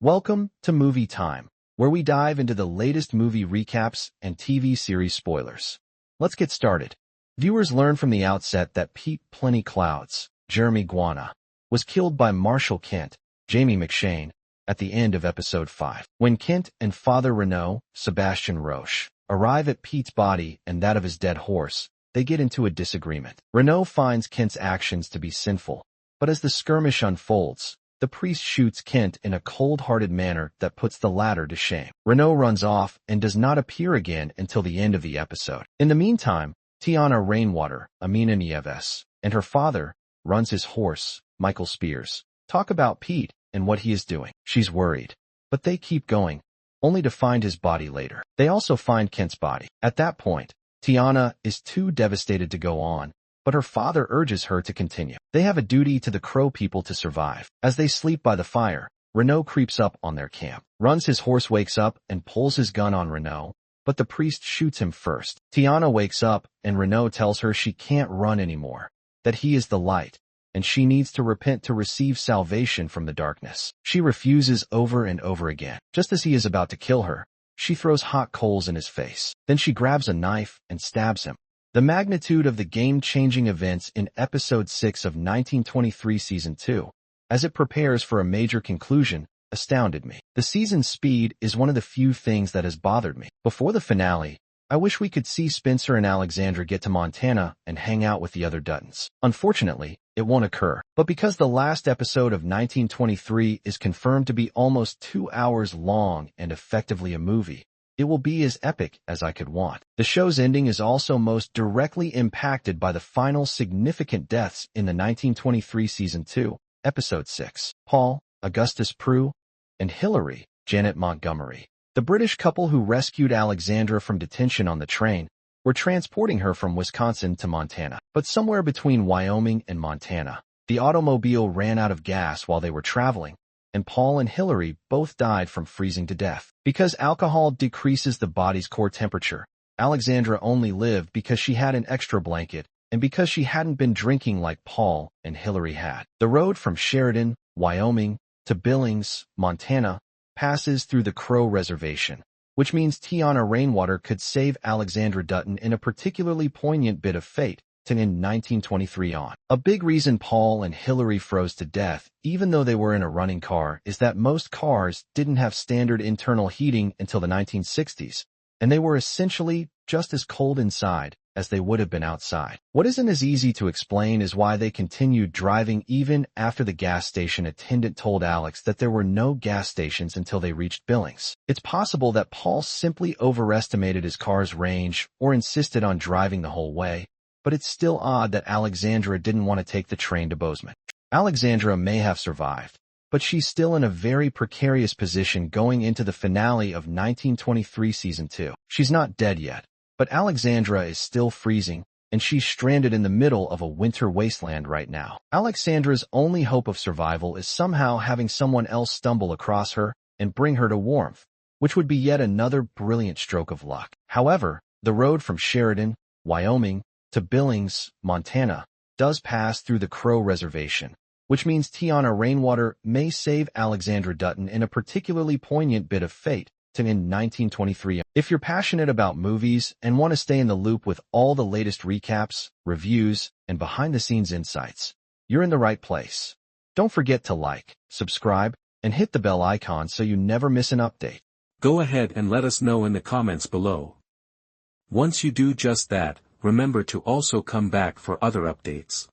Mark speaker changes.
Speaker 1: Welcome to Movie Time, where we dive into the latest movie recaps and TV series spoilers. Let's get started. Viewers learn from the outset that Pete Plenty Clouds, Jeremy Guana, was killed by Marshall Kent, Jamie McShane, at the end of episode 5. When Kent and Father Renaud, Sebastian Roche, arrive at Pete's body and that of his dead horse, they get into a disagreement. Renaud finds Kent's actions to be sinful, but as the skirmish unfolds, the priest shoots Kent in a cold-hearted manner that puts the latter to shame. Renaud runs off and does not appear again until the end of the episode. In the meantime, Teonna Rainwater, Amina Nieves, and her father, runs his horse, Michael Spears, talk about Pete and what he is doing. She's worried, but they keep going, only to find his body later. They also find Kent's body. At that point, Teonna is too devastated to go on, but her father urges her to continue. They have a duty to the Crow people to survive. As they sleep by the fire, Renaud creeps up on their camp. Runs his horse wakes up and pulls his gun on Renaud, but the priest shoots him first. Teonna wakes up and Renaud tells her she can't run anymore, that he is the light, and she needs to repent to receive salvation from the darkness. She refuses over and over again. Just as he is about to kill her, she throws hot coals in his face. Then she grabs a knife and stabs him. The magnitude of the game-changing events in Episode 6 of 1923 Season 2, as it prepares for a major conclusion, astounded me. The season's speed is one of the few things that has bothered me. Before the finale, I wish we could see Spencer and Alexandra get to Montana and hang out with the other Duttons. Unfortunately, it won't occur. But because the last episode of 1923 is confirmed to be almost 2 hours long and effectively a movie, it will be as epic as I could want. The show's ending is also most directly impacted by the final significant deaths in the 1923 Season 2, Episode 6. Paul, Augustus Prue, and Hilary, Janet Montgomery, the British couple who rescued Alexandra from detention on the train, were transporting her from Wisconsin to Montana. But somewhere between Wyoming and Montana, the automobile ran out of gas while they were traveling, and Paul and Hilary both died from freezing to death. Because alcohol decreases the body's core temperature, Alexandra only lived because she had an extra blanket and because she hadn't been drinking like Paul and Hilary had. The road from Sheridan, Wyoming, to Billings, Montana, passes through the Crow Reservation, which means Teonna Rainwater could save Alexandra Dutton in a particularly poignant bit of fate to end 1923 on. A big reason Paul and Hilary froze to death, even though they were in a running car, is that most cars didn't have standard internal heating until the 1960s, and they were essentially just as cold inside as they would have been outside. What isn't as easy to explain is why they continued driving even after the gas station attendant told Alex that there were no gas stations until they reached Billings. It's possible that Paul simply overestimated his car's range or insisted on driving the whole way, but it's still odd that Alexandra didn't want to take the train to Bozeman. Alexandra may have survived, but she's still in a very precarious position going into the finale of 1923 Season 2. She's not dead yet, but Alexandra is still freezing, and she's stranded in the middle of a winter wasteland right now. Alexandra's only hope of survival is somehow having someone else stumble across her and bring her to warmth, which would be yet another brilliant stroke of luck. However, the road from Sheridan, Wyoming, to Billings, Montana, does pass through the Crow Reservation, which means Teonna Rainwater may save Alexandra Dutton in a particularly poignant bit of fate to end 1923. If you're passionate about movies and want to stay in the loop with all the latest recaps, reviews, and behind-the-scenes insights, you're in the right place. Don't forget to like, subscribe, and hit the bell icon so you never miss an update.
Speaker 2: Go ahead and let us know in the comments below. Once you do just that, remember to also come back for other updates.